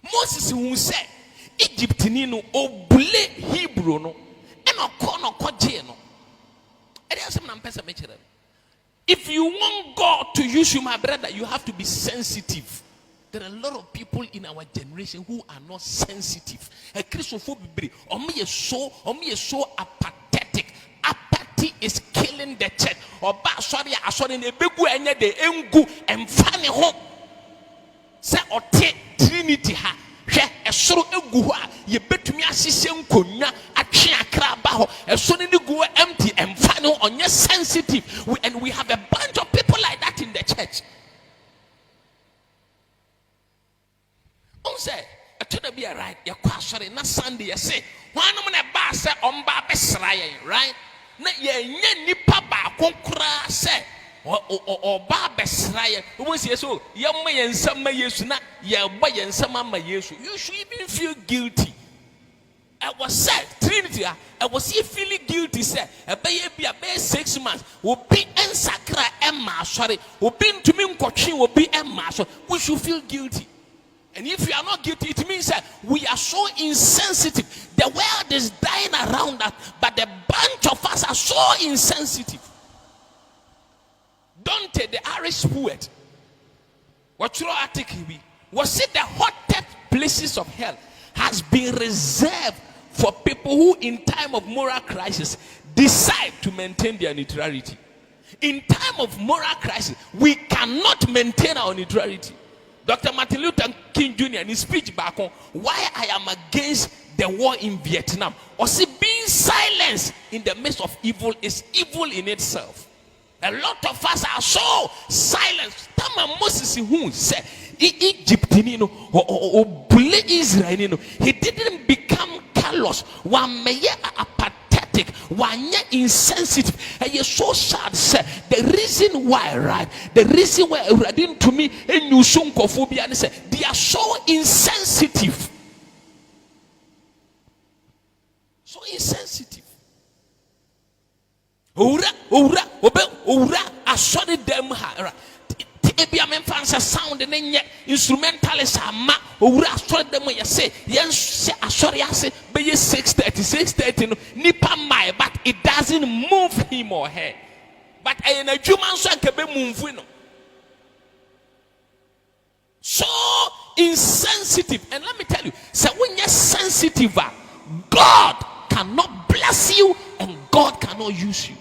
Moses who said Egypt ni no obule Hebrew no eno ko je no. If you want God to use you, my brother, you have to be sensitive. There are a lot of people in our generation who are not sensitive. A Christophobic, so apathetic. Apathy is killing the church. Or sorry, a big way de engu and funny hope. Say or take Trinity ha. A soro egu ha ye betumi asise nkonya atwe akra ba ho eso ne go empty and final on your sensitive and we have a bunch of people like that in the church. On say to be right ya kwasore na Sunday ya say hwanom na ba say on ba besra yen right na ye nya nipa ba konkura say or Baba Sraya, who was yes, so young man and some may use not ya boy and some may use. You should even feel guilty. I was said, Trinity, I was feeling guilty, said, a baby, a bear 6 months will be en sacra Emma, sorry, will be to me, coaching will be Emma, so we should feel guilty. And if you are not guilty, it means that we are so insensitive. The world is dying around us, but the bunch of us are so insensitive. Dante, the Irish poet, what your article be? Was it the hottest places of hell has been reserved for people who in time of moral crisis decide to maintain their neutrality. In time of moral crisis, we cannot maintain our neutrality. Dr. Martin Luther King Jr. in his speech back on why I am against the war in Vietnam, or see being silenced in the midst of evil is evil in itself. A lot of us are so silent. Tama Moses who said Egypt or Israel, he didn't become callous. One may apathetic, one insensitive. And you're so sad, sir. The reason why, right? The reason why reading to me and you soon phobia and say they are so insensitive. So insensitive. I saw them. Ebia memfansa sound and then instrumentalists are ma owura saw them when you say yes sorry I say be 6:30 nipa my but it doesn't move him or her. But I am a human so can be move no. So insensitive. And let me tell you, so when you're sensitive, God cannot bless you and God cannot use you.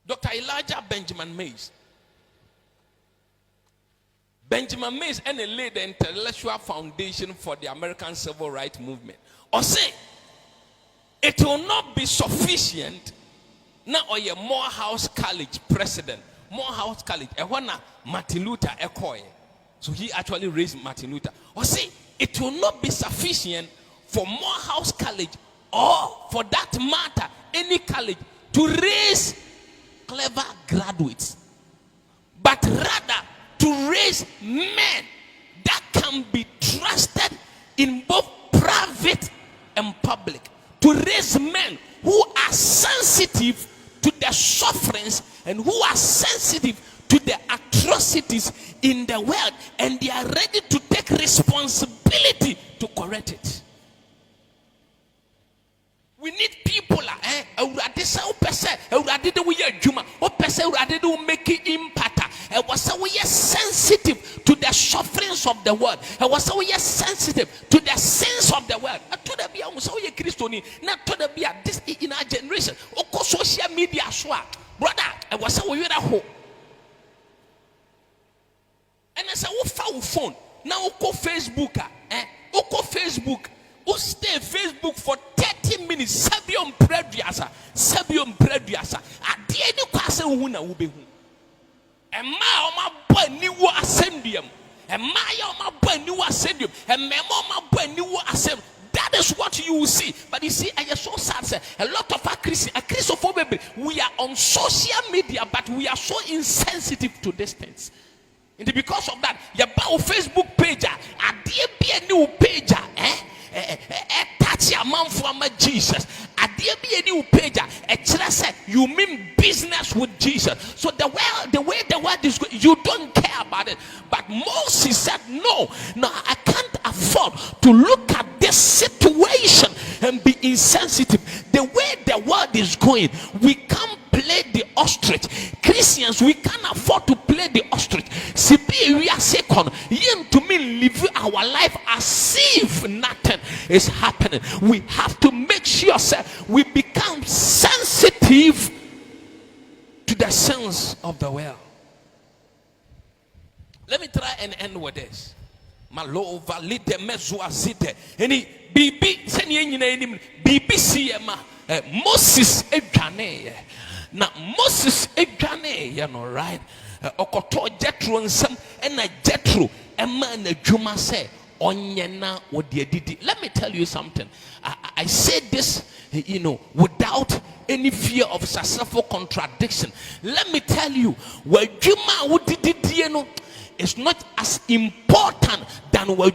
Dr. Elijah Benjamin Mays. Benjamin Mays and laid the intellectual foundation for the American civil rights movement. Or say, it will not be sufficient now or your Morehouse College president. Morehouse College, Martin Luther Ekoye. So he actually raised Martin Luther. Or say, it will not be sufficient for Morehouse College or for that matter, any college to raise clever graduates, but rather to raise men that can be trusted in both private and public, to raise men who are sensitive to the sufferings and who are sensitive to the atrocities in the world, and they are ready to take responsibility to correct it. We need people sensitive to the sufferings of the world. Sensitive to the sins of the world. This in our generation. Social media, brother, I was so and I said, "What phone? Now go Facebook, go Facebook." Who stay Facebook for 30 minutes? Sabium Preduasa. At the end of the class, who na ube who? And my boy new ascendium. And my boy new ascendium. And my boy new ascendium. That is what you will see. But you see, I am so sad. Sir. A lot of our Christophobic, we are on social media, but we are so insensitive to distance. And because of that, your Facebook page, a dear be a new page, touch your mom for Jesus. A dear be a new page, you mean business with Jesus. So the way the world is going, you don't care about about it. But Moses said, no, I can't afford to look at this situation and be insensitive. The way the world is going, we can't play the ostrich. Christians, we can't afford to play the ostrich. We are second. To me, live our life as if nothing is happening. We have to make sure we become sensitive to the sense of the world. Let me try and end with this. Malova lite mezua zite. Any bibi senye nyina bibi siyema Moses edwane. Na Moses edwane ya no right. Okoto Jethro nsam na Jethro ema na dwuma se onyena wodi adidi. Let me tell you something. I say this, without any fear of successful contradiction. Let me tell you, where dwuma wodi didi no is not as important than where